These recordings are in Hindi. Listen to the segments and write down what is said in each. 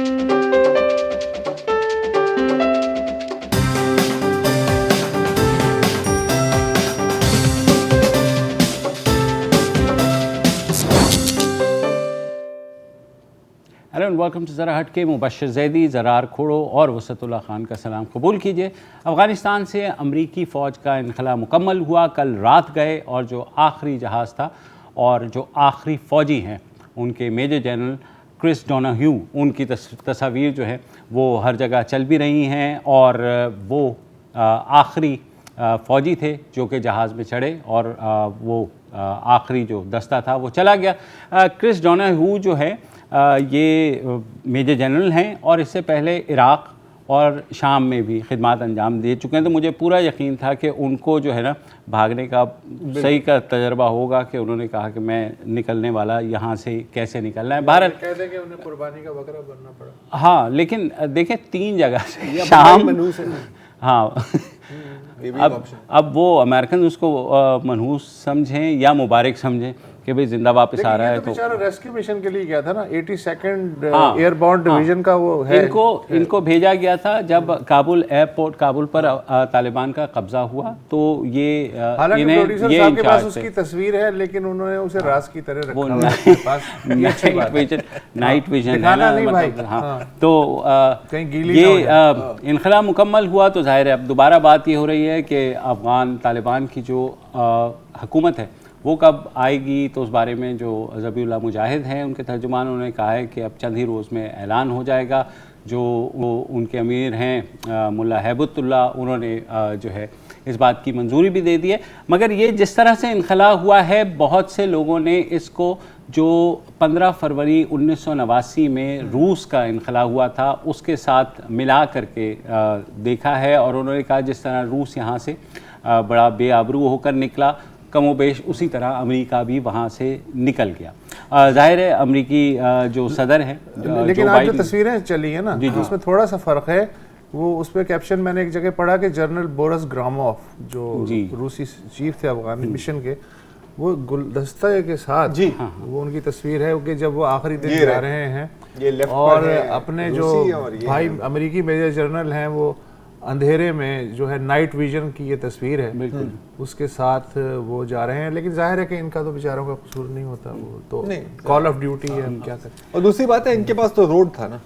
हेलो एंड वेलकम टू ज़रा हट के। मुबश्शिर ज़ैदी, ज़रार खोड़ो और वसतुल्लाह खान का सलाम कबूल कीजिए। अफ़गानिस्तान से अमरीकी फ़ौज का इनखला मुकम्मल हुआ। कल रात गए और जो आखिरी जहाज़ था और जो आखिरी फ़ौजी हैं उनके मेजर जनरल क्रिस डोनाह्यू, उनकी तस्वीर जो है वो हर जगह चल भी रही हैं और वो आखिरी फ़ौजी थे जो कि जहाज़ में चढ़े और वो आखिरी जो दस्ता था वो चला गया। क्रिस डोनाह्यू जो है ये मेजर जनरल हैं और इससे पहले इराक़ और शाम में भी खिदमत अंजाम दे चुके हैं, तो मुझे पूरा यकीन था कि उनको जो है ना भागने का सही का तजर्बा होगा कि उन्होंने कहा कि मैं निकलने वाला, यहाँ से कैसे निकलना है। भारत कहते कि उन्हें कुर्बानी का बकरा बनना पड़ा। हाँ, लेकिन देखें 3 जगह से शाम, हाँ अब वो अमेरिकन उसको मनहूस समझें या मुबारक समझें कि भाई जिंदा वापस आ रहा है। तो बेचारा रेस्क्यू मिशन के लिए गया था ना, 82nd एयरबॉर्न डिवीजन का वो है। इनको भेजा गया था जब काबुल एयरपोर्ट, काबुल पर तालिबान का कब्जा हुआ, तो ये हालांकि प्रोड्यूसर साहब के पास उसकी तस्वीर है लेकिन उन्होंने उसे राज की तरह रखा है अपने पास। नाइट विजन दिखाना नहीं भाई। हाँ, तो ये इनखला मुकम्मल हुआ तो जाहिर है अब दोबारा बात ये हो रही है कि अफगान तालिबान की जो हुकूमत है वो कब आएगी, तो उस बारे में जो ज़बीउल्लाह मुजाहिद हैं उनके तर्जुमान, उन्होंने कहा है कि अब चंद ही रोज़ में ऐलान हो जाएगा। जो वो उनके अमीर हैं मुल्ला हैबतुल्लाह, उन्होंने जो है इस बात की मंजूरी भी दे दी है। मगर ये जिस तरह से इनखला हुआ है, बहुत से लोगों ने इसको जो 15 फरवरी 1989 में रूस का इनखला हुआ था उसके साथ मिला करके देखा है और उन्होंने कहा जिस तरह रूस यहाँ से बड़ा बेआबरू होकर निकला, कमोबेश उसी तरह अमेरिका भी वहाँ से निकल गया। जाहिर है अमेरिकी जो सदर हैं, लेकिन आज जो तस्वीरें चली है ना उसमें थोड़ा सा फ़र्क है। वो उस पर कैप्शन मैंने एक जगह पढ़ा कि जनरल बोरिस ग्रामोफ जो रूसी चीफ थे अफगान मिशन के, वो गुलदस्ता के साथ वो उनकी तस्वीर है कि जब वो आखिरी दिन जा रहे हैं और अपने जो भाई अमेरिकी मेजर जनरल हैं वो अंधेरे में जो है नाइट विजन की ये तस्वीर है, बिल्कुल उसके साथ वो जा रहे हैं। लेकिन जाहिर है कि इनका तो बेचारों का कसूर नहीं होता, वो तो कॉल ऑफ ड्यूटी है, हम क्या करें। और दूसरी बात है इनके पास तो रोड था ना।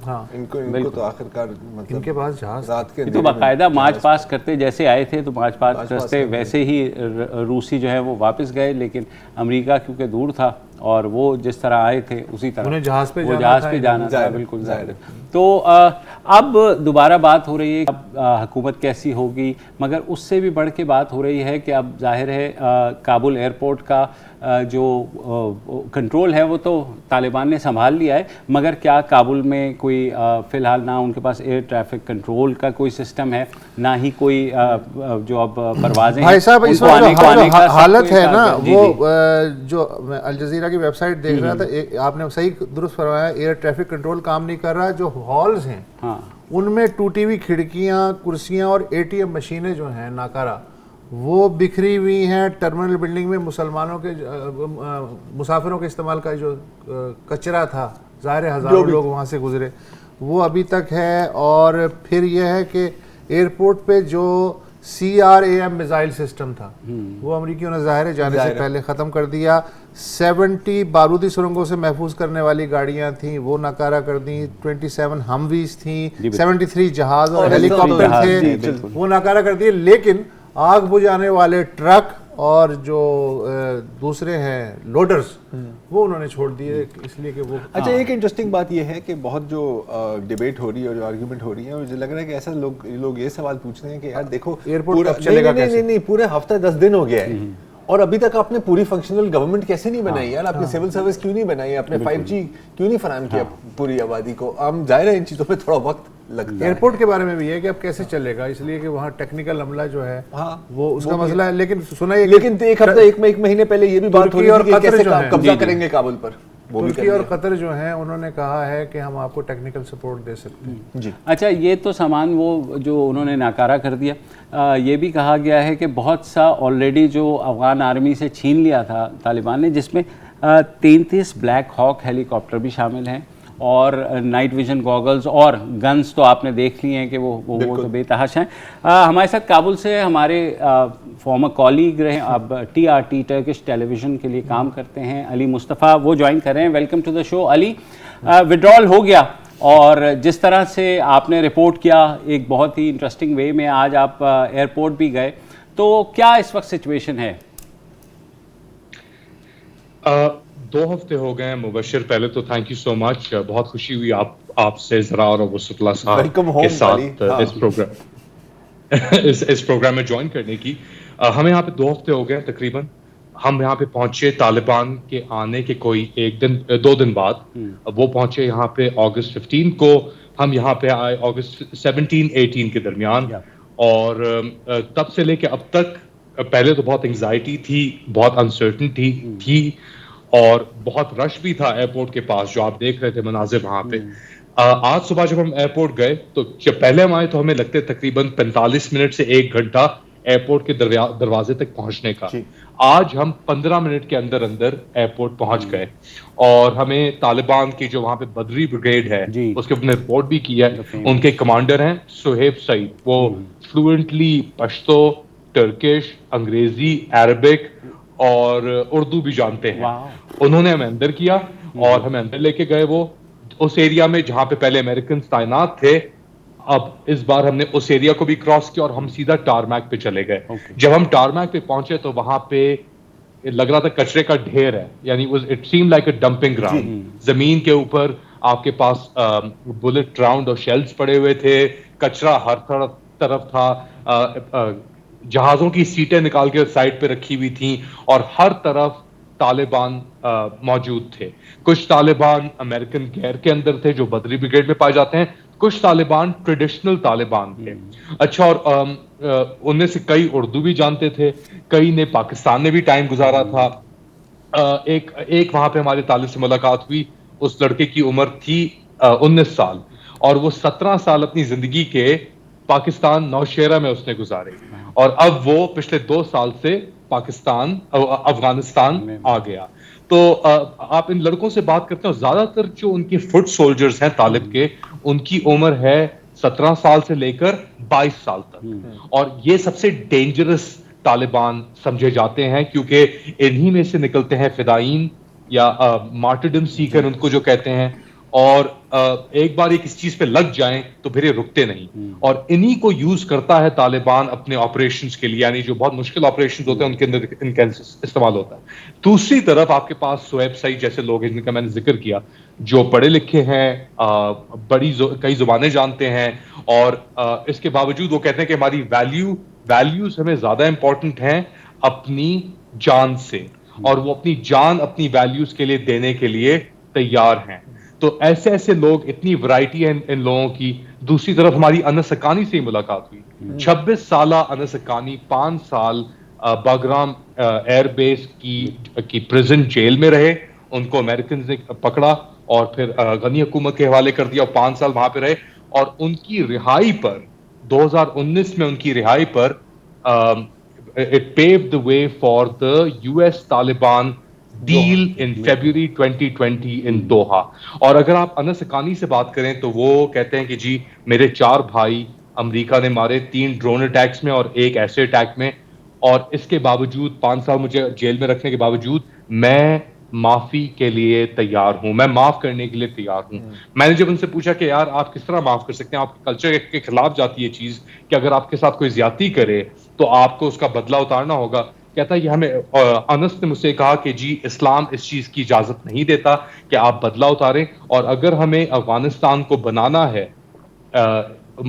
हाँ, इनको तो आखिरकार मतलब इनके पास जहाज रात के तो बाकायदा मार्च पास करते जैसे आए थे तो मार्च पास करते वैसे ही रूसी जो है वो वापस गए, लेकिन अमेरिका क्योंकि दूर था और वो जिस तरह आए थे उसी तरह उन्हें जहाज पे जाना था। बिल्कुल जाहिर। तो अब दोबारा बात हो रही है अब हुकूमत कैसी होगी, मगर उससे भी बढ़ के बात हो रही है कि अब जाहिर है काबुल एयरपोर्ट का जो कंट्रोल है वो तो तालिबान ने संभाल लिया है, मगर क्या काबुल में कोई फ़िलहाल ना उनके पास एयर ट्रैफिक कंट्रोल का कोई सिस्टम है, ना ही कोई जो अब परवाज़ें भाई साहब इस वक्त हालत है ना, वो जो मैं अल जज़ीरा की वेबसाइट देख रहा था, आपने सही दुरुस्त फरमाया, एयर ट्रैफिक कंट्रोल काम नहीं कर रहा। जो हॉल्स हैं उनमें टूटी हुई खिड़कियाँ, कुर्सियाँ और ATM मशीनें जो हैं नाकारा वो बिखरी हुई हैं। टर्मिनल बिल्डिंग में मुसलमानों के मुसाफिरों के इस्तेमाल का जो कचरा था, ज़ाहिर है हज़ारों लोग वहाँ से गुजरे, वो अभी तक है। और फिर यह है कि एयरपोर्ट पे जो CRAM मिसाइल सिस्टम था वो अमेरिकियों ने ज़ाहिर है जाने से पहले ख़त्म कर दिया। 70 बारूदी सुरंगों से महफूज करने वाली गाड़ियाँ थीं वो नाकारा कर दी। 27 हमवीज थी, 73 जहाज़ और हेलीकॉप्टर थे वो नाकारा कर दिए। लेकिन आग बुझाने वाले ट्रक और जो दूसरे हैं लोडर्स वो उन्होंने छोड़ दिए, इसलिए कि वो अच्छा। एक इंटरेस्टिंग बात ये है कि बहुत जो डिबेट हो रही है और जो आर्ग्यूमेंट हो रही है, मुझे लग रहा है कि ऐसा लोग ये सवाल पूछ रहे हैं कि यार देखो एयरपोर्ट कब चलेगा, नहीं पूरे हफ्ता 10 दिन हो गया है और अभी तक आपने पूरी फंक्शनल गवर्नमेंट कैसे नहीं बनाई यार, आपने सिविल सर्विस क्यों नहीं बनाई, आपने 5G क्यों नहीं फराहम किया पूरी आबादी को। हम जाहिर है इन चीज़ों में थोड़ा वक्त लगता है। एयरपोर्ट के बारे में भी है कि अब कैसे चलेगा, इसलिए कि वहाँ टेक्निकल अमला जो है वो उसका मसला है। लेकिन सुना, लेकिन एक हफ्ता एक महीने पहले ये भी बात हो रही थी कि कैसे कब्जा करेंगे काबुल पर। तुर्की और कतर जो हैं उन्होंने कहा है कि हम आपको टेक्निकल सपोर्ट दे सकते हैं जी। अच्छा, ये तो सामान वो जो उन्होंने नाकारा कर दिया। ये भी कहा गया है कि बहुत सा ऑलरेडी जो अफगान आर्मी से छीन लिया था तालिबान ने, जिसमें 33 ब्लैक हॉक हेलीकॉप्टर भी शामिल हैं, और नाइट विजन गॉगल्स और गन्स तो आपने देख लिए हैं कि वो तो बेतहाशा हैं। हमारे साथ काबुल से हमारे फॉर्मर कॉलीग रहे, अब TRT टर्किश टेलीविज़न के लिए काम करते हैं, अली मुस्तफ़ा, वो ज्वाइन कर रहे हैं। Welcome to the show Ali. Withdrawal हो गया और जिस तरह से आपने रिपोर्ट किया एक बहुत ही इंटरेस्टिंग वे में, आज आप एयरपोर्ट भी गए, तो क्या इस वक्त सिचुएशन है? 2 हफ्ते हो गए हैं मुबशिर। पहले तो थैंक यू सो मच, बहुत खुशी हुई आपसे ज़रा और वसतुल्लाह साहब के साथ इस प्रोग्राम में ज्वाइन करने की। हमें यहाँ पे 2 हफ्ते हो गए तकरीबन। हम यहाँ पे पहुंचे तालिबान के आने के कोई 2 दिन बाद। वो पहुंचे यहाँ पे अगस्त 15 को, हम यहाँ पे आए अगस्त 17-18 के दरमियान। और तब से लेके अब तक पहले तो बहुत एंग्जाइटी थी, बहुत अनसर्टनिटी थी और बहुत रश भी था एयरपोर्ट के पास, जो आप देख रहे थे मनाजिर वहां पे। आज सुबह जब हम एयरपोर्ट गए तो जब पहले हम आए तो हमें लगते तकरीबन 45 मिनट से 1 घंटा एयरपोर्ट के दरवाजे तक पहुंचने का। आज हम 15 मिनट के अंदर अंदर एयरपोर्ट पहुंच गए और हमें तालिबान की जो वहां पे बदरी ब्रिगेड है उसके अपने रिपोर्ट भी की है। उनके कमांडर हैं सुहेब सईद, वो फ्लुएंटली पश्तो, टर्किश, अंग्रेजी, अरबिक और उर्दू भी जानते हैं। उन्होंने हमें अंदर किया और हमें अंदर लेके गए वो उस एरिया में जहां पे पहले अमेरिकन तैनात थे। अब इस बार हमने उस एरिया को भी क्रॉस किया और हम सीधा टारमैक पे चले गए। जब हम टारमैक पे पहुंचे तो वहां पे लग रहा था कचरे का ढेर है, यानी it seem like a dumping ground. जमीन के ऊपर आपके पास बुलेट राउंड और शेल्स पड़े हुए थे, कचरा हर तरफ था, जहाजों की सीटें निकाल के साइड पे रखी हुई थी और हर तरफ तालिबान मौजूद थे। कुछ तालिबान अमेरिकन गैर के अंदर थे जो बदरी ब्रिगेड में पाए जाते हैं, कुछ तालिबान ट्रेडिशनल तालिबान थे। अच्छा, और उनमें से कई उर्दू भी जानते थे, कई ने पाकिस्तान में भी टाइम गुजारा था। एक वहां पे हमारे तालिब से मुलाकात हुई, उस लड़के की उम्र थी 19 साल और वो 17 साल अपनी जिंदगी के पाकिस्तान नौशेरा में उसने गुजारे और अब वो पिछले 2 साल से अफगानिस्तान आ गया। तो आप इन लड़कों से बात करते हो, ज्यादातर जो उनके फुट सोल्जर्स हैं तालिब के, उनकी उम्र है 17 साल से लेकर 22 साल तक और ये सबसे डेंजरस तालिबान समझे जाते हैं क्योंकि इन्हीं में से निकलते हैं फिदाइन या मार्टरडम सीकर उनको जो कहते हैं। और एक बार एक इस चीज पे लग जाएं तो फिर ये रुकते नहीं और इन्हीं को यूज करता है तालिबान अपने ऑपरेशंस के लिए, यानी जो बहुत मुश्किल ऑपरेशंस होते हैं उनके अंदर इनका इस्तेमाल होता है। दूसरी तरफ आपके पास सुहेब सईद जैसे लोग हैं जिनका मैंने जिक्र किया, जो पढ़े लिखे हैं, कई जुबानें जानते हैं और इसके बावजूद वो कहते हैं कि हमारी वैल्यूज हमें ज्यादा इंपॉर्टेंट हैं अपनी जान से और वो अपनी जान अपनी वैल्यूज के लिए देने के लिए तैयार हैं। तो ऐसे ऐसे लोग, इतनी वैरायटी है इन लोगों की। दूसरी तरफ हमारी अनस हक्कानी से ही मुलाकात हुई। 26 साल अनस हक्कानी 5 साल बागराम एयरबेस की प्रिजन जेल में रहे। उनको अमेरिकन ने पकड़ा और फिर गनी हुकूमत के हवाले कर दिया और 5 साल वहां पे रहे और उनकी रिहाई पर 2019 में उनकी रिहाई पर it paved the way for the US Taliban deal in February 2020 इन दोहा। और अगर आप अनस हक्कानी से बात करें तो वो कहते हैं कि जी मेरे 4 भाई अमेरिका ने मारे, 3 ड्रोन अटैक्स में और 1 ऐसे अटैक में, और इसके बावजूद 5 साल मुझे जेल में रखने के बावजूद मैं माफी के लिए तैयार हूं, मैं माफ करने के लिए तैयार हूं। मैंने जब उनसे पूछा कि यार आप किस तरह माफ कर सकते हैं, आपके कल्चर के खिलाफ जाती है चीज कि अगर आपके साथ कोई ज्यादती करे तो आपको उसका बदला उतारना होगा। कहता है कि हमें अनस ने मुझसे कहा कि जी इस्लाम इस चीज की इजाजत नहीं देता कि आप बदला उतारें और अगर हमें अफगानिस्तान को बनाना है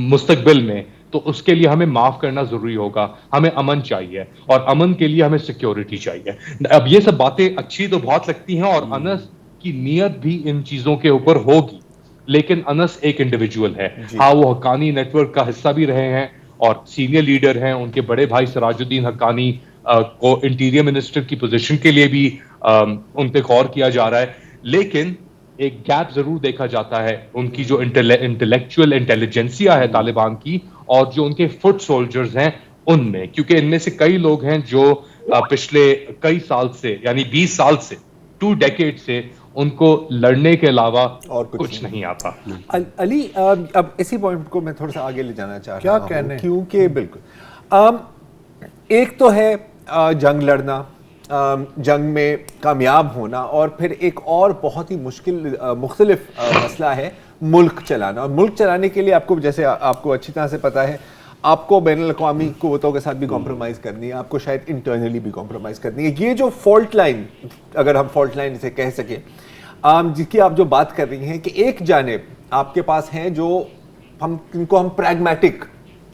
मुस्तकबिल में तो उसके लिए हमें माफ करना जरूरी होगा। हमें अमन चाहिए और अमन के लिए हमें सिक्योरिटी चाहिए। अब ये सब बातें अच्छी तो बहुत लगती हैं और अनस की नीयत भी इन चीजों के ऊपर होगी, लेकिन अनस एक इंडिविजुअल है। हाँ, वो हक्कानी नेटवर्क का हिस्सा भी रहे हैं और सीनियर लीडर हैं। उनके बड़े भाई सिराजुद्दीन हक्कानी को इंटीरियर मिनिस्टर की पोजीशन के लिए भी उन पे गौर किया जा रहा है, लेकिन एक गैप जरूर देखा जाता है उनकी जो इंटेलेक्चुअल इंटेलिजेंसिया है तालिबान की और जो उनके फुट सोल्जर्स हैं उनमें, क्योंकि इनमें से कई लोग हैं जो पिछले कई साल से यानी 20 साल से 2 डेकेड से उनको लड़ने के अलावा और कुछ नहीं आता। अली, अब इसी पॉइंट को मैं थोड़ा सा आगे ले जाना चाह रहा हूं, क्या कहने, क्योंकि बिल्कुल एक तो है जंग लड़ना, जंग में कामयाब होना, और फिर एक और बहुत ही मुख्तलिफ मसला है मुल्क चलाना। और मुल्क चलाने के लिए आपको, जैसे आपको अच्छी तरह से पता है, आपको बैनुल-अक़वामी क़ुव्वतों के साथ भी कॉम्प्रोमाइज़ करनी है, आपको शायद इंटरनली भी कॉम्प्रोमाइज़ करनी है। ये जो फॉल्ट लाइन, अगर हम फॉल्ट लाइन इसे कह सकें, जिसकी आप जो बात कर रही हैं कि एक जानिब आपके पास हैं जो इनको हम प्रैग्मेटिक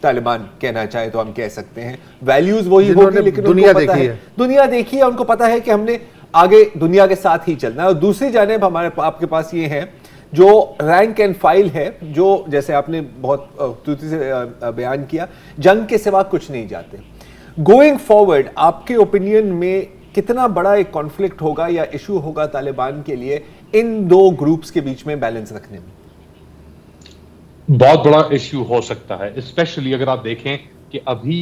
तालिबान कहना चाहे तो हम कह सकते हैं, वैल्यूज वही होगी लेकिन दुनिया देखी है, उनको पता है कि हमने आगे दुनिया के साथ ही चलना है। और दूसरी जानिब आपके पास ये है जो रैंक एंड फाइल है, जो जैसे आपने बहुत तुर्ती से बयान किया, जंग के सिवा कुछ नहीं जाते। गोइंग फॉरवर्ड आपके ओपिनियन में कितना बड़ा एक कॉन्फ्लिक्ट होगा या इशू होगा तालिबान के लिए इन दो ग्रुप्स के बीच में बैलेंस रखने में? बहुत बड़ा इश्यू हो सकता है, स्पेशली अगर आप देखें कि अभी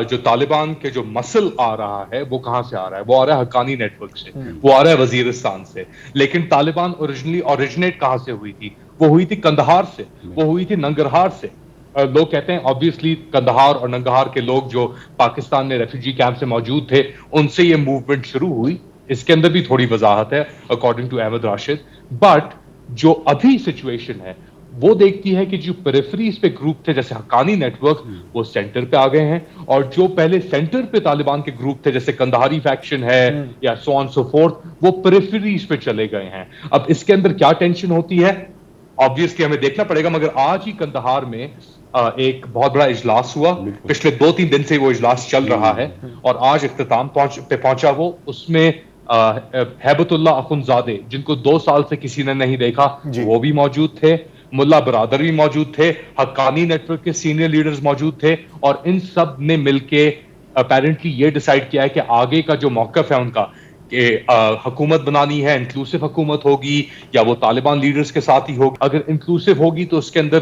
जो तालिबान के जो मसल आ रहा है वो कहां से आ रहा है, वो आ रहा है हक्कानी नेटवर्क से, वो आ रहा है वजीरिस्तान से। लेकिन तालिबान ओरिजिनली ओरिजिनेट कहां से हुई थी? वो हुई थी कंदहार से, वो हुई थी नंगरहार से। लोग कहते हैं ऑब्वियसली कंदहार और नंगरहार के लोग जो पाकिस्तान में रेफ्यूजी कैंप से मौजूद थे, उनसे ये मूवमेंट शुरू हुई। इसके अंदर भी थोड़ी वजाहत है according to Ahmad Rashid. But जो अभी सिचुएशन है वो देखती है कि जो पेरिफेरीज पे ग्रुप थे जैसे हक्कानी नेटवर्क, वो सेंटर पे आ गए हैं, और जो पहले सेंटर पे तालिबान के ग्रुप थे जैसे कंदहारी फैक्शन है या सो ऑन सो फोर्थ, वो पेरिफेरीज पे चले गए हैं। अब इसके अंदर क्या टेंशन होती है ऑब्वियसली हमें देखना पड़ेगा, मगर आज ही कंदहार में एक बहुत बड़ा इजलास हुआ। पिछले 2-3 दिन से वो इजलास चल रहा है और आज इख्तिताम पे पहुंचा वो। उसमें हैबतुल्लाह अखुंजादे, जिनको 2 साल से किसी ने नहीं देखा, वो भी मौजूद थे। मुल्ला बरादर भी मौजूद थे, हक्कानी नेटवर्क के सीनियर लीडर्स मौजूद थे, और इन सब ने मिलके अपेरेंटली ये डिसाइड किया है कि आगे का जो मौक़िफ़ है उनका कि हुकूमत बनानी है, इंक्लूसिव हुकूमत होगी या वो तालिबान लीडर्स के साथ ही होगी। अगर इंक्लूसिव होगी तो उसके अंदर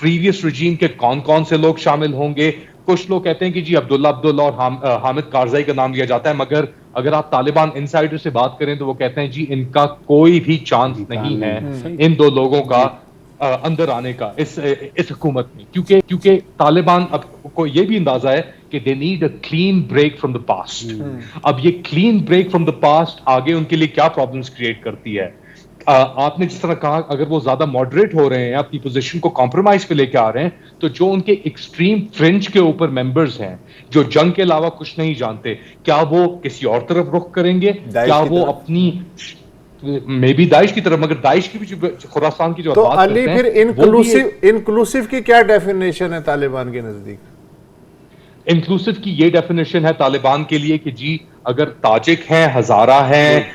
प्रीवियस रजीम के कौन कौन से लोग शामिल होंगे। कुछ लोग कहते हैं कि जी अब्दुल्ला और हामिद कारजाई का नाम लिया जाता है, मगर अगर आप तालिबान इनसाइडर से बात करें तो वो कहते हैं जी इनका कोई भी चांस नहीं है इन दो लोगों का अंदर आने का इस हुकूमत में, क्योंकि तालिबान अब को ये भी अंदाजा है कि they need a clean break from the past. अब ये clean break from the past आगे उनके लिए क्या प्रॉब्लम्स क्रिएट करती है? आपने जिस तरह कहा, अगर वो ज्यादा मॉडरेट हो रहे हैं, अपनी पोजीशन को कॉम्प्रोमाइज पे लेके आ रहे हैं, तो जो उनके एक्सट्रीम फ्रिंज के ऊपर मेंबर्स हैं जो जंग के अलावा कुछ नहीं जानते, क्या वो किसी और तरफ रुख करेंगे? क्या वो अपनी मे बी दाइश की तरफ, मगर दाइश की भी खुरासान की जो तो बात अली फिर इंक्लूसिव की क्या डेफिनेशन है तालिबान के नजदीक? इंक्लूसिव की ये डेफिनेशन है तालिबान के लिए कि जी अगर ताजिक हैं, हजारा हैं,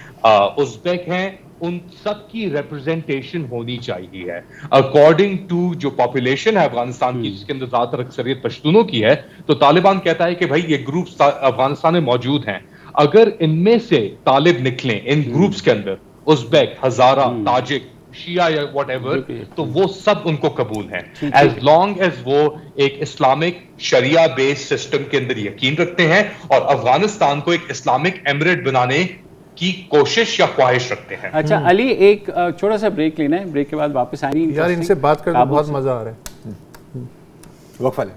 उज़्बेक हैं, उन सब की रिप्रेजेंटेशन होनी चाहिए अकॉर्डिंग टू जो पॉपुलेशन है अफगानिस्तान की, जिसके अंदर ज्यादातर अक्सरियत पश्तूनों की है। तो तालिबान कहता है कि भाई ये ग्रुप्स अफगानिस्तान में मौजूद हैं, अगर इनमें से तालिब निकलें इन ग्रुप्स के अंदर, उज़्बेक, हजारा, ताजिक, शिया या व्हाटएवर, तो वो सब उनको कबूल है एज लॉन्ग एज वो एक इस्लामिक शरिया बेस्ड सिस्टम के अंदर यकीन रखते हैं और अफगानिस्तान को एक इस्लामिक एमिरेट बनाने की कोशिश या ख्वाहिश रखते हैं। अच्छा अली, एक छोटा सा ब्रेक लेना है, ब्रेक के बाद वापस आएंगे। यार इनसे बात करके बहुत मजा आ रहा है। वक्फा लें।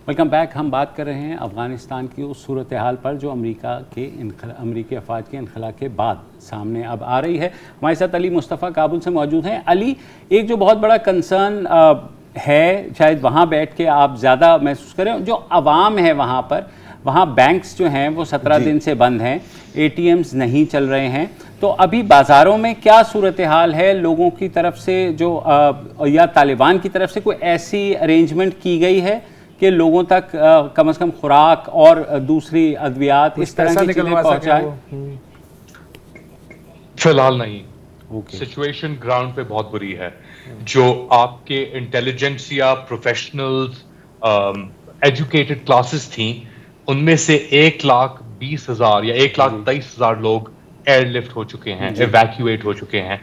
Welcome back. हम बात कर रहे हैं अफ़गानिस्तान की उस सूरत हाल पर जो अमरीकी अफवाज के इनखला के बाद सामने अब आ रही है। हमारे साथ अली मुस्तफ़ा काबुल से मौजूद हैं। अली, एक जो बहुत बड़ा कंसर्न है, शायद वहाँ बैठ के आप ज़्यादा महसूस करें, जो आवाम है वहाँ पर, वहाँ बैंक्स जो हैं वो 17 दिन से बंद हैं, ATMs नहीं चल रहे हैं, तो अभी बाज़ारों में क्या सूरत हाल है? लोगों की तरफ से जो या तालिबान की तरफ से कोई ऐसी अरेंजमेंट की गई है कि लोगों तक कम से कम खुराक और दूसरी अद्वियात इस तरह की चीजें पहुंचाएं? फिलहाल नहीं। सिचुएशन ग्राउंड पे बहुत बुरी है। जो आपके इंटेलिजेंसिया प्रोफेशनल्स, एजुकेटेड क्लासेस थी, उनमें से 1,20,000 या 1,23,000 लोग एयरलिफ्ट हो चुके हैं, इवैक्यूएट हो चुके हैं।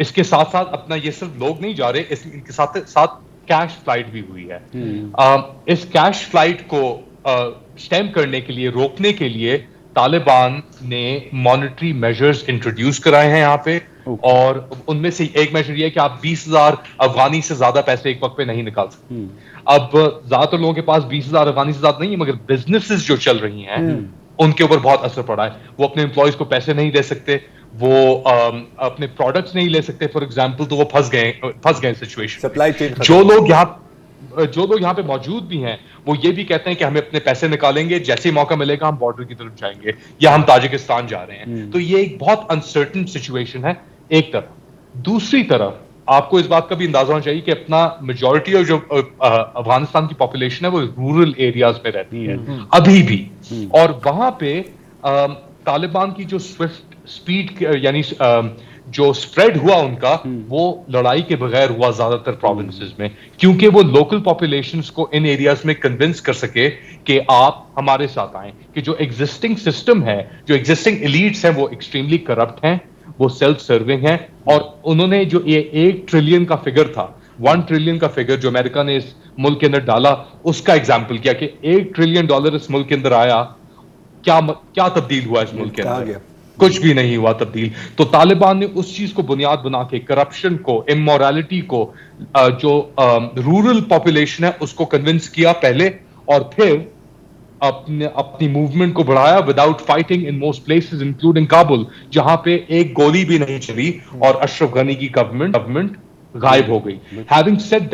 इसके साथ साथ अपना ये सिर्फ लोग नहीं जा रहे, इनके साथ साथ कैश फ्लाइट भी हुई है। इस कैश फ्लाइट को स्टेम करने के लिए, रोकने के लिए तालिबान ने मॉनेटरी मेजर्स इंट्रोड्यूस कराए हैं यहाँ पे, और उनमें से एक मेजर ये है कि आप 20,000 अफगानी से ज्यादा पैसे एक वक्त पे नहीं निकाल सकते। अब ज्यादातर लोगों के पास 20,000 अफगानी से ज्यादा नहीं है, मगर बिजनेसेस जो चल रही हैं उनके ऊपर बहुत असर पड़ा है। वो अपने एम्प्लॉयज को पैसे नहीं दे सकते, वो अपने प्रोडक्ट्स नहीं ले सकते फॉर एग्जांपल, तो वो फंस गए सिचुएशन। सप्लाई चेन जो लोग यहाँ पे मौजूद भी हैं, वो ये भी कहते हैं कि हमें अपने पैसे निकालेंगे, जैसे ही मौका मिलेगा हम बॉर्डर की तरफ जाएंगे, या हम ताजिकिस्तान जा रहे हैं। तो ये एक बहुत अनसर्टन सिचुएशन है एक तरफ। दूसरी तरफ आपको इस बात का भी अंदाजा होना चाहिए कि अपना मेजॉरिटी ऑफ जो अफगानिस्तान की पॉपुलेशन है वो रूरल एरियाज में रहती है अभी भी, और वहां पे तालिबान की जो स्विफ्ट स्पीड यानी जो स्प्रेड हुआ उनका, वो लड़ाई के बगैर हुआ ज्यादातर प्रोविंसेस में, क्योंकि वो लोकल पॉपुलेशंस को इन एरियाज में कन्विंस कर सके कि आप हमारे साथ आएं, कि जो एग्जिस्टिंग सिस्टम है, जो एग्जिस्टिंग एलीट्स हैं, वो एक्सट्रीमली करप्ट हैं, वो सेल्फ सर्विंग है। और उन्होंने जो ये 1 ट्रिलियन का फिगर था, 1 ट्रिलियन का फिगर जो अमेरिका ने इस मुल्क के अंदर डाला, उसका एग्जाम्पल किया कि $1 ट्रिलियन इस मुल्क के अंदर आया, क्या तब्दील हुआ इस मुल्क के अंदर? कुछ भी नहीं हुआ तब्दील। तो तालिबान ने उस चीज को बुनियाद बना के, करप्शन को, इमोरालिटी को, जो रूरल पॉपुलेशन है उसको कन्विंस किया पहले, और फिर अपनी मूवमेंट को बढ़ाया without fighting in most places including Kabul, जहां पे एक गोली भी नहीं चली और अशरफ गनी की गवर्नमेंट गायब हो गई। हैविंग सेड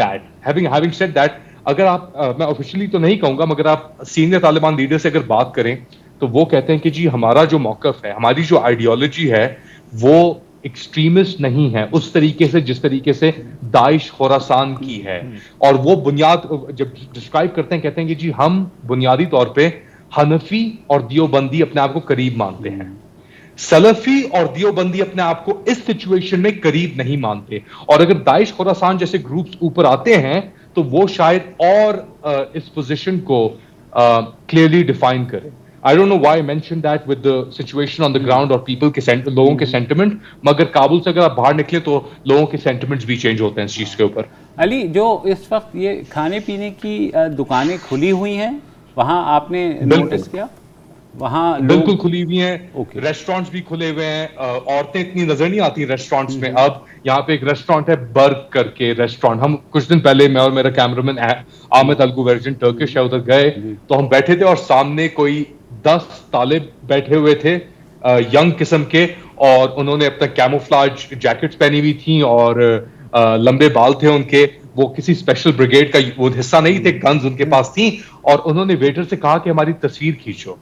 दैट, अगर आप मैं ऑफिशियली तो नहीं कहूंगा, मगर आप सीनियर तालिबान लीडर से अगर बात करें तो वो कहते हैं कि जी हमारा जो मौकफ है, हमारी जो आइडियोलॉजी है, वो एक्सट्रीमिस्ट नहीं है उस तरीके से जिस तरीके से दाइश खोरासान की है। और वो बुनियाद जब डिस्क्राइब करते हैं, कहते हैं कि जी हम बुनियादी तौर पे हनफी और दियोबंदी अपने आप को करीब मानते हैं, सलफी और दियोबंदी अपने आप को इस सिचुएशन में करीब नहीं मानते। और अगर दाइश खोरासान जैसे ग्रुप्स ऊपर आते हैं तो वो शायद और इस पोजीशन को क्लियरली डिफाइन करें। I don't know why I mentioned that with the situation on the ground और people के लोगों के सेंटिमेंट, मगर काबुल से अगर आप बाहर निकले तो लोगों के सेंटिमेंट्स भी चेंज होते हैं इस चीज के ऊपर। अली, जो इस वक्त ये खाने पीने की दुकानें खुली हुई हैं, वहाँ आपने नोटिस किया? वहाँ बिल्कुल खुली हुई हैं, रेस्टोरेंट्स भी खुले हुए हैं। औरतें इतनी नजर नहीं आती रेस्टोरेंट्स में। अब यहाँ पे एक रेस्टोरेंट है बर्ग करके रेस्टोरेंट, हम कुछ दिन पहले मैं और मेरा कैमरामैन आमिद अलगुवर्जन टर्किश है उधर गए, तो हम बैठे थे और सामने कोई 10 तालिब बैठे हुए थे यंग किस्म के, और उन्होंने अपना कैमोफ्लाज जैकेट्स पहनी हुई थी और लंबे बाल थे उनके। वो किसी स्पेशल ब्रिगेड का वो हिस्सा नहीं थे, गन्स उनके पास थी, और उन्होंने वेटर से कहा कि हमारी तस्वीर खींचो।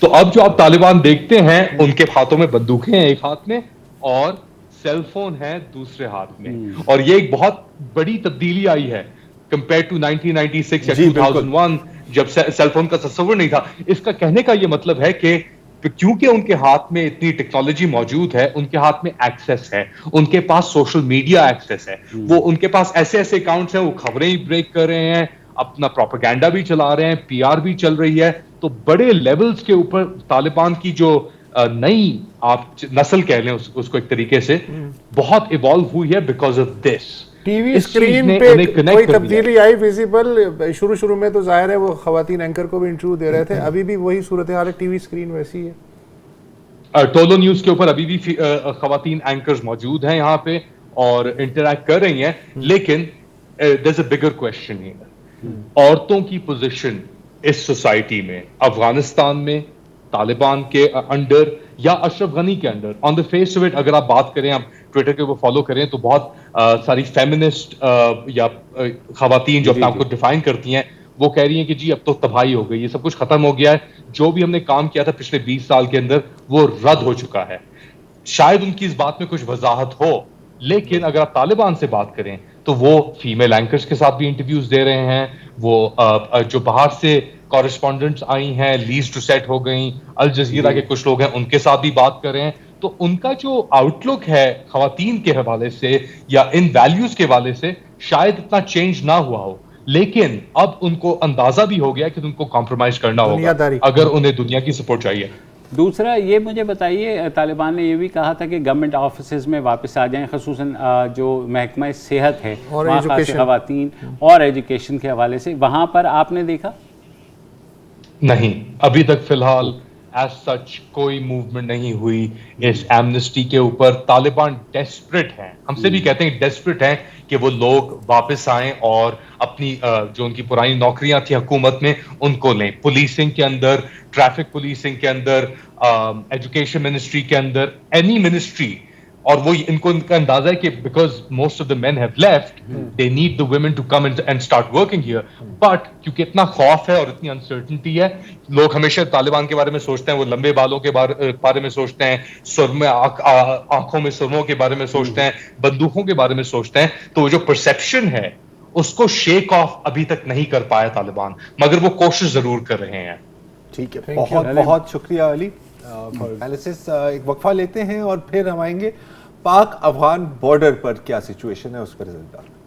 तो अब जो आप तालिबान देखते हैं, उनके हाथों में बंदूकें हैं एक हाथ में और सेलफोन है दूसरे हाथ में, और ये एक बहुत बड़ी तब्दीली आई है कंपेयर टू 1996 या 2001 जब सेलफोन का तस्वर नहीं था। इसका कहने का ये मतलब है कि क्योंकि उनके हाथ में इतनी टेक्नोलॉजी मौजूद है, उनके हाथ में एक्सेस है, उनके पास सोशल मीडिया एक्सेस है, वो उनके पास ऐसे ऐसे अकाउंट्स हैं, वो खबरें ही ब्रेक कर रहे हैं, अपना प्रोपेगेंडा भी चला रहे हैं, पीआर भी चल रही है। तो बड़े लेवल्स के ऊपर तालिबान की जो नई आप नस्ल कह लें उसको एक तरीके से, बहुत इवॉल्व हुई है because of this. TV screen पे कोई तब्दीली आई विजिबल? शुरू में तो जाहिर है वो खवातीन एंकर को भी इंटरव्यू दे रहे थे, अभी भी वही सूरत हाल है, टीवी स्क्रीन वैसी है। टोलो न्यूज के ऊपर अभी भी खवातीन एंकर्स मौजूद हैं यहाँ पे और इंटरैक्ट कर रही हैं, लेकिन there is a bigger question here. औरतों की पोजीशन इस सोसाइटी में, अफगानिस्तान में, तालिबान के अंडर या अशरफ गनी के under, on the face of it अगर आप बात करें, आप ट्विटर के ऊपर फॉलो करें तो बहुत सारी फेमिनिस्ट या खवातीन जो अपने आप को डिफाइन करती हैं, वो कह रही हैं कि जी अब तो तबाही हो गई, ये सब कुछ खत्म हो गया है, जो भी हमने काम किया था पिछले 20 साल के अंदर वो रद्द हो चुका है। शायद उनकी इस बात में कुछ वजाहत हो, लेकिन अगर आप तालिबान से बात करें तो वो फीमेल एंकर्स के साथ भी इंटरव्यूज दे रहे हैं, वो जो बाहर से कॉरेस्पॉन्डेंट्स आई हैं, लीज टू सेट हो गई, अल जजीरा के कुछ लोग हैं, उनके साथ भी बात कर रहे हैं। तो उनका जो आउटलुक है खवातीन के हवाले से या इन वैल्यूज के हवाले से शायद इतना चेंज ना हुआ हो, लेकिन अब उनको अंदाजा भी हो गया कि उनको कॉम्प्रोमाइज करना होगा अगर उन्हें दुनिया की सपोर्ट चाहिए। दूसरा ये मुझे बताइए, तालिबान ने ये भी कहा था कि गवर्नमेंट ऑफिसेज में वापस आ जाएं, ख़ुसूसन जो महकमा सेहत है और वहाँ खास ख़वातीन और एजुकेशन के हवाले से, वहाँ पर आपने देखा? नहीं, अभी तक फिलहाल एज सच कोई मूवमेंट नहीं हुई इस एमनेस्टी के ऊपर। तालिबान डेस्परेट हैं, हमसे भी कहते हैं डेस्परेट हैं कि वो लोग वापस आएं और अपनी जो उनकी पुरानी नौकरियां थी हुकूमत में उनको लें, पुलिसिंग के अंदर, ट्रैफिक पुलिसिंग के अंदर, एजुकेशन मिनिस्ट्री के अंदर, एनी मिनिस्ट्री। और वो इनको इनका अंदाजा है कि because most of the men have left, they need the women to come and start working here. But क्योंकि इतना खौफ है और इतनी अनसर्टेनिटी है, लोग हमेशा तालिबान के बारे में सोचते हैं, वो लंबे बालों के बारे में सोचते हैं, सुरमे आंखों में सुरमों के बारे में सोचते हैं, बंदूकों के बारे में सोचते हैं। तो वो जो परसेप्शन है उसको शेक ऑफ अभी तक नहीं कर पाया तालिबान, मगर वो कोशिश जरूर कर रहे हैं। ठीक है, बहुत बहुत शुक्रिया अली फॉर एनालिसिस। एक वक्फा लेते हैं और फिर हम आएंगे पाक अफगान बॉर्डर पर क्या सिचुएशन है उस पर नजर डालते हैं।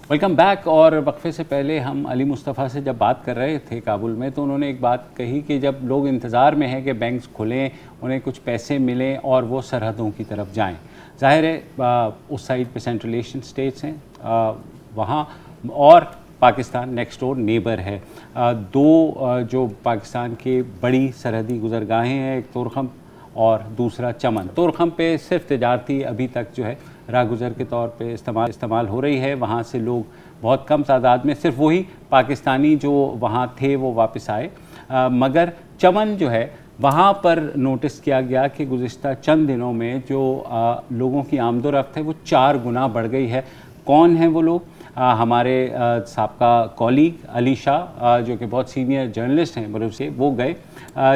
Welcome back. और वक्फे से पहले हम अली मुस्तफ़ा से जब बात कर रहे थे काबुल में, तो उन्होंने एक बात कही कि जब लोग इंतज़ार में हैं कि बैंक्स खुलें, उन्हें कुछ पैसे मिलें और वो सरहदों की तरफ जाएं। ज़ाहिर है उस साइड पे सेंट्रल एशियन स्टेट्स हैं वहाँ, और पाकिस्तान नेक्स्ट डोर नेबर है। दो जो पाकिस्तान के बड़ी सरहदी गुजरगाहें हैं, एक तोरखम और दूसरा चमन। तोरखम पे सिर्फ तिजारती अभी तक जो है राहगुजर के तौर पे इस्तेमाल हो रही है। वहाँ से लोग बहुत कम तादाद में, सिर्फ वही पाकिस्तानी जो वहाँ थे वो वापस आए। मगर चमन जो है वहाँ पर नोटिस किया गया कि गुज़िश्ता चंद दिनों में जो लोगों की आमदोरफ्त है वो 4 गुना बढ़ गई है। कौन हैं वो लोग? हमारे साबका कॉलीग अली शाह जो कि बहुत सीनियर जर्नलिस्ट हैं बरूच से, वो गए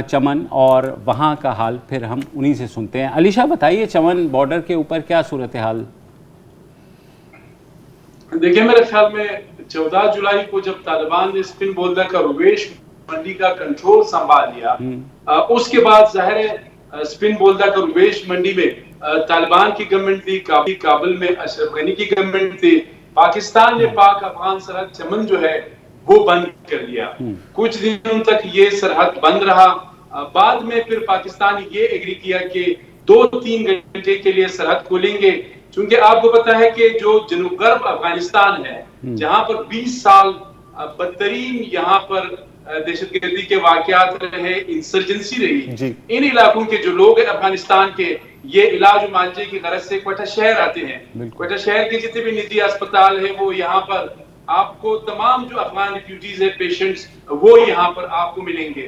चमन और वहाँ का हाल फिर हम उन्हीं से सुनते हैं। अली शाह बताइए, चमन बॉर्डर के ऊपर क्या सूरत हाल? देखिए, मेरे ख्याल में 14 जुलाई को जब तालिबान ने स्पिन बोल्दा का रुवेश मंडी का कंट्रोल संभाल लिया, उसके बाद जाहिर है स्पिन बोल्दा का रुवेश मंडी में तालिबान की गवर्नमेंट थी, काबुल में अशरफ गनी की गवर्नमेंट थी। पाकिस्तान ने पाक अफगान सरहद चमन जो है वो बंद कर दिया। कुछ दिनों तक ये सरहद बंद रहा। बाद में फिर पाकिस्तान ये एग्री किया कि 2-3 घंटे के लिए सरहद खोलेंगे, क्योंकि आपको पता है कि जो जनूब गर्ब अफगानिस्तान है, जहां पर 20 साल बदतरीन यहाँ पर दहशतगर्दी के वाकयात रहे, इंसर्जेंसी रही, इन इलाकों के जो लोग हैं अफगानिस्तान के, ये इलाज मुआवजे की गरज से क्वेटा शहर आते हैं। क्वेटा शहर के जितने भी निजी अस्पताल है वो यहाँ पर आपको तमाम जो अफगान रिफ्यूजीज है पेशेंट्स, वो यहाँ पर आपको मिलेंगे।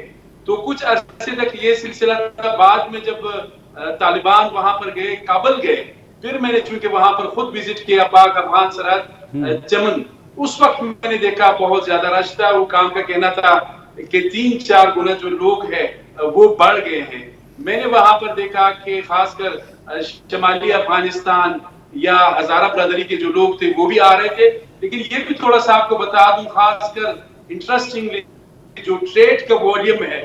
तो कुछ अरसे तक ये सिलसिला था। बाद में जब तालिबान वहां पर गए, काबुल गए, फिर मैंने चूंकि वहां पर खुद विजिट किया पाक अफगान सरहद चमन, उस वक्त मैंने देखा बहुत ज्यादा रश था। वो काम का कहना था कि 3-4 गुना जो लोग हैं वो बढ़ गए हैं। मैंने वहां पर देखा कि खासकर शमाली अफगानिस्तान या हजारा ब्रदरी के जो लोग थे वो भी आ रहे थे। लेकिन ये भी थोड़ा सा आपको बता दूं, खासकर इंटरेस्टिंगली जो ट्रेड का वॉल्यूम है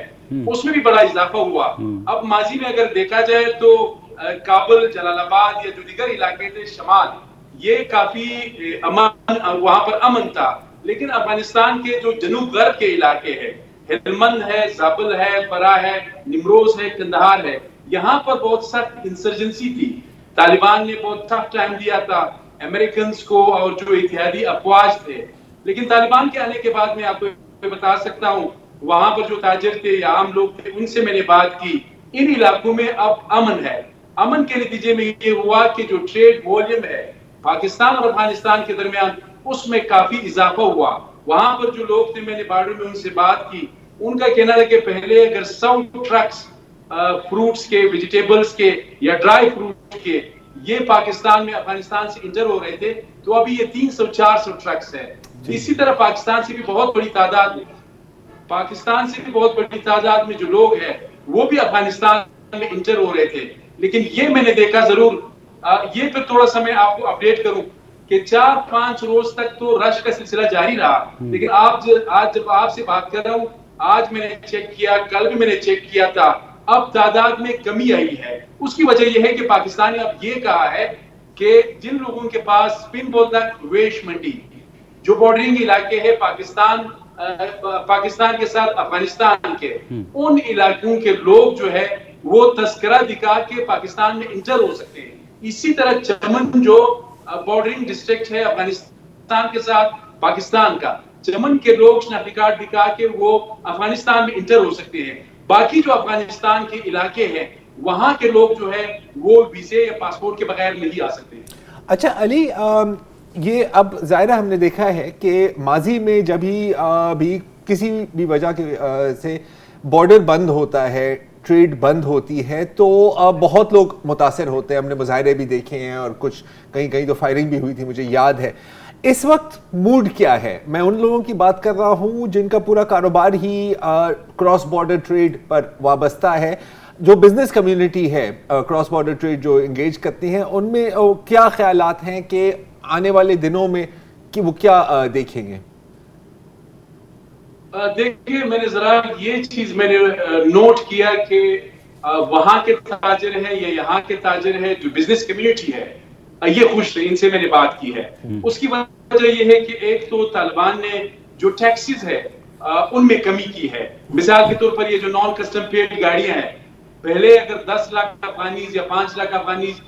उसमें भी बड़ा इजाफा हुआ। अब माजी में अगर देखा जाए तो काबुल, जलालाबाद या जो दीगर इलाके थे शमाल, ये काफी अमन, वहां पर अमन था। लेकिन अफगानिस्तान के जो जनूब गर्ब के इलाके हैं, हेलमंद है, जाबल है, फरा है, निमरोज है, कंदहार है, यहाँ पर बहुत सख्त इंसर्जेंसी थी। तालिबान ने बहुत टफ टाइम दिया था अमेरिकन को और जो इत्तेहादी अफवाज थे। लेकिन तालिबान के आने के बाद मैं आपको बता सकता हूँ, वहां पर जो ताजिर थे या आम लोग थे, उनसे मैंने बात की। इन इलाकों में अब अमन है। अमन के नतीजे में ये हुआ कि जो ट्रेड वॉल्यूम है पाकिस्तान और अफगानिस्तान के दरमियान, उसमें काफी इजाफा हुआ। वहां पर जो लोग थे, मैंने बॉर्डर में उनसे बात की, उनका कहना था कि पहले अगर 100 ट्रक्स फ्रूट्स के, वेजिटेबल्स के या ड्राई फ्रूट के ये पाकिस्तान में अफगानिस्तान से इंटर हो रहे थे, तो अभी ये 300-400 ट्रक्स है। इसी तरह पाकिस्तान से भी बहुत बड़ी तादाद में जो लोग हैं वो भी अफगानिस्तान में इंटर हो रहे थे। लेकिन ये मैंने देखा जरूर, ये फिर थोड़ा सा मैं आपको अपडेट करूं कि 4-5 रोज तक तो रश का सिलसिला जारी रहा। लेकिन आज जब आपसे बात कर रहा हूं आज मैंने चेक किया, कल भी मैंने चेक किया था, अब तादाद में कमी आई है। उसकी वजह यह है कि पाकिस्तान ने अब ये कहा है कि जिन लोगों के पास स्पिन बोलदक वेश मंडी, जो बॉर्डरिंग इलाके हैं पाकिस्तान के साथ अफगानिस्तान के, उन इलाकों के लोग जो है वो तस्करा दिखा के पाकिस्तान में इंटर हो सकते हैं। इसी तरह चमन जो बॉर्डरिंग डिस्ट्रिक्ट है अफगानिस्तान के साथ पाकिस्तान का, चमन के लोग शनाख्ती कार्ड दिखा के वो अफगानिस्तान में इंटर हो सकते हैं। बाकी जो अफगानिस्तान के इलाके हैं वहां के लोग जो है वो वीजे या पासपोर्ट के बगैर नहीं आ सकते। अच्छा अली, ये अब ज़ाहिर हमने देखा है कि माजी में जब भी किसी भी वजह के से बॉर्डर बंद होता है, ट्रेड बंद होती है, तो बहुत लोग मुतासर होते हैं। हमने मुजाहरे भी देखे हैं और कुछ कहीं कहीं तो फायरिंग भी हुई थी, मुझे याद है। इस वक्त मूड क्या है? मैं उन लोगों की बात कर रहा हूँ जिनका पूरा कारोबार ही क्रॉस बॉर्डर ट्रेड पर वाबस्ता है। जो बिजनेस कम्युनिटी है क्रॉस बॉर्डर ट्रेड जो इंगेज करती हैं, उनमें क्या ख्यालात हैं कि आने वाले दिनों में कि वो क्या देखेंगे? देखिए, मैंने जरा ये चीज मैंने नोट किया कि वहां के ताजिर हैं या यहाँ के ताजिर हैं, जो बिजनेस कम्युनिटी है ये खुश है। इनसे मैंने बात की है। उसकी वजह ये है कि एक तो तालिबान ने जो टैक्सेस है उनमें कमी की है। मिसाल के तौर पर ये जो नॉन कस्टम पेड गाड़ियां हैं, पहले अगर 10 लाख अफगानीज या 5 लाख अफगानीज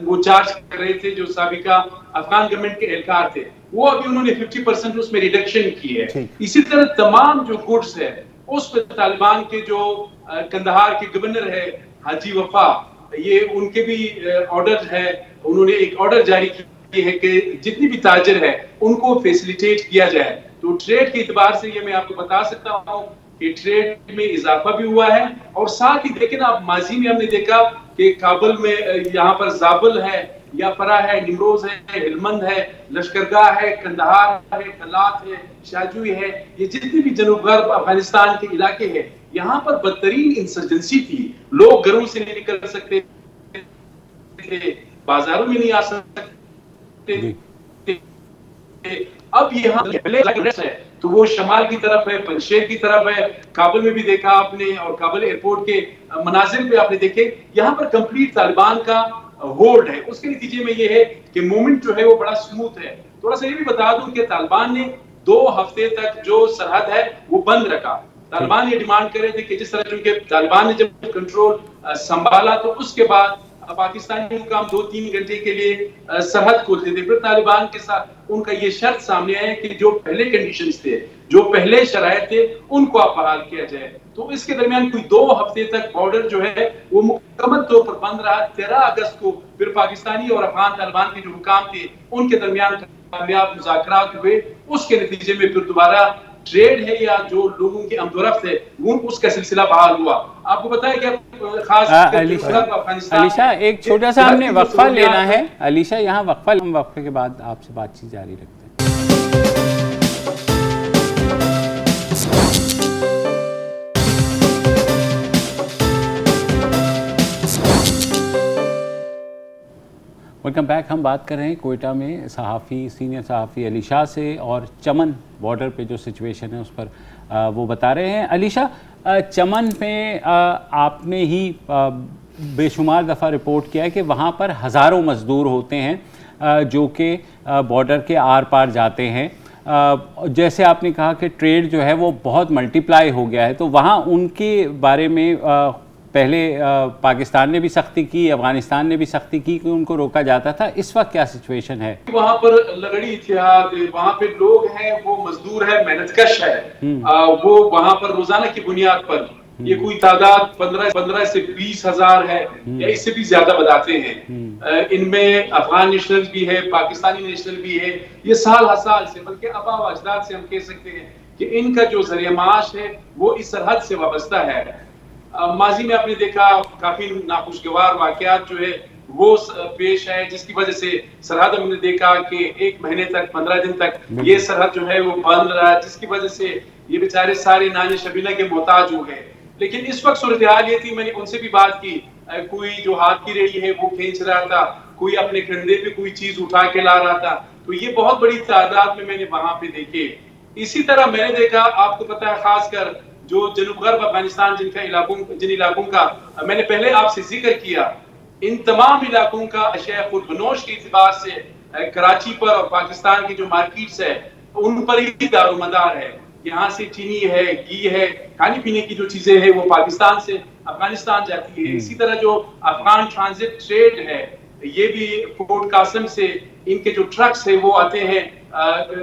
वो चार्ज कर रहे थे जो साबिका अफगान गवर्नमेंट के एहलकार थे, वो अभी उन्होंने 50% उसमें रिडक्शन की है। इसी तरह तमाम जो गुड्स है उस पर तालिबान के जो कंदहार के गवर्नर है हाजी वफा, ये उनके भी ऑर्डर है। उन्होंने एक ऑर्डर जारी किया है कि जितनी भी ताजर है उनको फैसिलिटेट किया जाए। तो ट्रेड के एतबार से ये मैं आपको बता सकता हूँ कि ट्रेड में इजाफा भी हुआ है। और साथ ही देखें ना, माजी में हमने देखा कि काबुल में यहाँ पर जाबल है, याफरा है, निमरोज है, हेलमंद है, लश्करगाह है, कंदहार है, कलात है, शाजुई है, ये जितने भी जनूब गर्ब अफगानिस्तान के इलाके हैं, यहाँ पर बदतरीन इंसर्जेंसी थी। लोग घरों से नहीं निकल सकते थे, बाजारों में नहीं आ सकते। अब यहाँ है तो वो शमाल की तरफ है, पंजशेर की तरफ है। काबुल में भी देखा आपने, और काबुल एयरपोर्ट के मनाजिर पे आपने देखे, यहाँ पर कंप्लीट तालिबान का होल्ड है। उसके नतीजे में ये है कि मूवमेंट जो है वो बड़ा स्मूथ है। थोड़ा सा ये भी बता दूं कि तालिबान ने 2 हफ्ते तक जो सरहद है वो बंद रखा। तालिबान ये डिमांड कर रहे थे कि जिस तरह चूंकि तालिबान ने जब कंट्रोल संभाला तो उसके बाद पाकिस्तानी हुकाम 2-3 घंटे के लिए सरहद खोलते थे। फिर तालिबान के साथ उनका ये शर्त सामने आया कि जो पहले कंडीशंस थे, जो पहले शराइत थे, उनको आप बहाल किया जाए। तो इसके दरमियान कोई 2 हफ्ते तक बॉर्डर जो है वो मुकम्मल तौर पर बंद रहा। 13 अगस्त को फिर पाकिस्तानी और अफगान तालिबान के जो हुकाम थे उनके दरमियान कामयाब मुज़ाकरात हुए। उसके नतीजे में फिर दोबारा ट्रेड है या जो लोगों की आमदोरफ्त है वो उसका सिलसिला बहाल हुआ। आपको बताया कि खास अलीशा एक छोटा सा हमने वक्फा लेना है। अलीशा यहाँ वक्फा, हम वक्फे के बाद आपसे बातचीत जारी रखते हैं। Welcome back. हम बात कर रहे हैं कोयटा में सहाफ़ी, सीनियर सहाफ़ी अलीशा से, और चमन बॉर्डर पे जो सिचुएशन है उस पर वो बता रहे हैं। अलीशा, चमन पे आपने ही बेशुमार दफ़ा रिपोर्ट किया है कि वहाँ पर हज़ारों मज़दूर होते हैं जो कि बॉर्डर के आर पार जाते हैं। जैसे आपने कहा कि ट्रेड जो है वो बहुत मल्टीप्लाई हो गया है, तो वहाँ उनके बारे में पहले पाकिस्तान ने भी सख्ती की, अफगानिस्तान ने भी सख्ती की कि उनको रोका जाता था। इस वक्त क्या सिचुएशन है? वहाँ पर लगड़ी इतिहाद, वहाँ पे लोग हैं, वो मजदूर है, मेहनतकश है, वो वहाँ पर रोजाना की बुनियाद पर ये कोई तादाद 15 से 20 हजार है या इससे भी ज्यादा बताते हैं। इनमें अफगान नेशनल भी है, पाकिस्तानी नेशनल भी है। ये साल हर साल से, बल्कि आबा व अजदाद से हम कह सकते हैं कि इनका जो जरिया माश है वो इस सरहद से वाबस्ता है। माजी में आपने देखा काफी नाखुशगवार वाकयात जो है वो पेश है, जिसकी वजह से सरहद हमने देखा कि 1 महीने तक, 15 दिन तक ये सरहद जो है वो बंद रहा, जिसकी वजह से ये बेचारे सारे नानी शबीना के मोहताज हो गए। लेकिन इस वक्त सूरत हाल ये थी, मैंने उनसे भी बात की, कोई जो हाथ की रेडी है वो खींच रहा था, कोई अपने कंधे पे कोई चीज उठा के ला रहा था। तो ये बहुत बड़ी तादाद में मैंने वहां पे देखे। इसी तरह मैंने देखा, आपको पता है, खासकर जो जनूब गर्ब अफगानिस्तान जिन इलाकों का मैंने पहले आपसे जिक्र किया, इन तमाम इलाकों का अशिया खुर्दनोश के एतबार से कराची पर और पाकिस्तान की जो मार्केट्स है उन पर ही दारोमदार है। यहाँ से चीनी है, घी है, खाने पीने की जो चीजें हैं वो पाकिस्तान से अफगानिस्तान जाती है। इसी तरह जो अफगान ट्रांजिट ट्रेड है ये भी पोर्ट कासिम से इनके जो ट्रक्स है वो आते हैं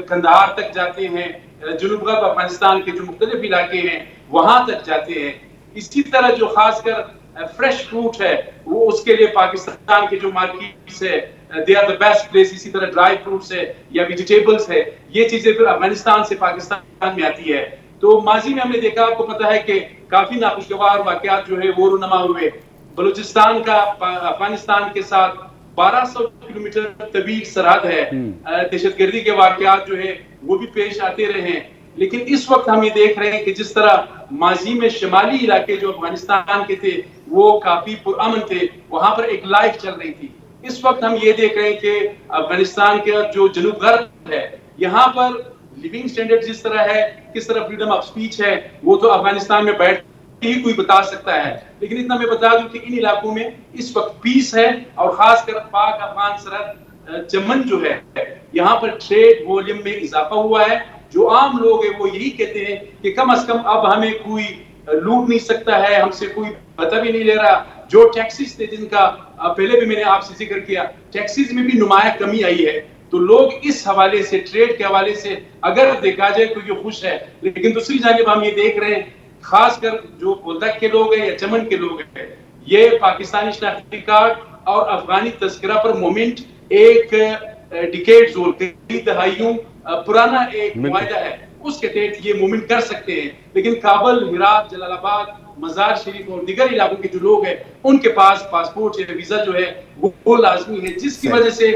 कंधार तक जाते हैं, जुनूब गर्ब अफगानिस्तान के जो मुख्तलिफ इलाके हैं वहां तक जाते हैं। इसी तरह जो खासकर फ्रेश फ्रूट है वो उसके लिए पाकिस्तान के जो मार्केट्स है they are the best place. इसी तरह ड्राई फ्रूट्स है या वेजिटेबल्स है, ये चीजें फिर अफगानिस्तान से पाकिस्तान में आती है। तो माजी में हमने देखा, आपको पता है कि काफी नाखुशगवार वाकयात जो है वो रुनमा हुए। बलूचिस्तान का अफगानिस्तान के साथ 1200 किलोमीटर तवील सरहद है, दहशतगर्दी के वाकयात जो है वो भी पेश आते रहे हैं। लेकिन इस वक्त हम ये देख रहे हैं कि जिस तरह माजी में शमाली इलाके जो अफगानिस्तान के थे वो काफी पुरअमन थे, वहां पर एक लाइफ चल रही थी। इस वक्त हम ये देख रहे हैं कि अफगानिस्तान के जो जनूब गर्ब है यहाँ पर लिविंग स्टैंडर्ड जिस तरह है, किस तरह फ्रीडम ऑफ स्पीच है, वो तो अफगानिस्तान में बैठ ही कोई बता सकता है। लेकिन इतना मैं बता दूं कि इन इलाकों में इस वक्त पीस है और खासकर पाक अफगान सरहद चमन जो है यहाँ पर ट्रेड वॉल्यूम में इजाफा हुआ है। जो आम लोग हैं वो यही कहते हैं कि कम से कम अब हमें कोई लूट नहीं सकता है, हमसे कोई पता भी नहीं ले रहा। जो टैक्सीज थे जिनका पहले भी मैंने आपसे जिक्र किया, टैक्सीज में भी नुमाया कमी आई है। तो लोग इस हवाले से, ट्रेड के हवाले से अगर देखा जाए तो ये खुश है। लेकिन दूसरी जानिब हम ये देख रहे हैं खासकर जो बोलदक के लोग हैं या चमन के लोग हैं, ये पाकिस्तानी शनाख्ती कार्ड और अफगानी तस्करा पर मोमेंट एक डिकेड्स और कई दहाइयों पुराना एक मुआहदा है, उसके तहत ये मूवमेंट कर सकते हैं। लेकिन काबुल, हिरात, जलालाबाद, मजार शरीफ और दीगर इलाकों के जो लोग हैं उनके पास पासपोर्ट या वीजा जो है वो लाजमी है, जिसकी वजह से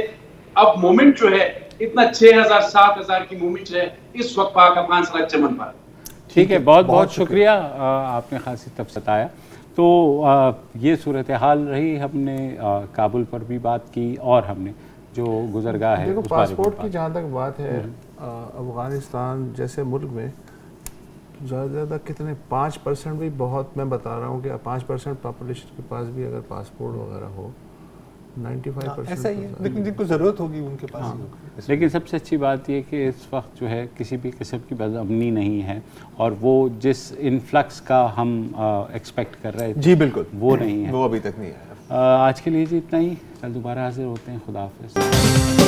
अब मूवमेंट जो है इतना 6000-7000 की मूवमेंट है इस वक्त पाक अफगान सरहद चमन पर। ठीक है, बहुत बहुत शुक्रिया, आपने खासी तफसील बताया। तो ये सूरत हाल रही। हमने काबुल पर भी बात की और हमने जो गुजरगाह है देखो, उस बारे में पासपोर्ट की जहाँ तक बात है, अफगानिस्तान जैसे मुल्क में ज़्यादा से ज़्यादा कितने 5% भी बहुत, मैं बता रहा हूँ कि 5% पॉपुलेशन के पास भी अगर पासपोर्ट वगैरह हो, 95% ऐसा ही है। लेकिन जिनको ज़रूरत होगी उनके पास ही होगी। लेकिन सबसे अच्छी बात ये कि इस वक्त जो है किसी भी किस्म की बदअमनी नहीं है और वो जिस इन्फ्लक्स का हम एक्सपेक्ट कर रहे थे, जी बिल्कुल, वो नहीं है, वो अभी तक नहीं है। आज के लिए जी इतना ही। कल दोबारा हाजिर होते हैं। खुदा हाफिज़।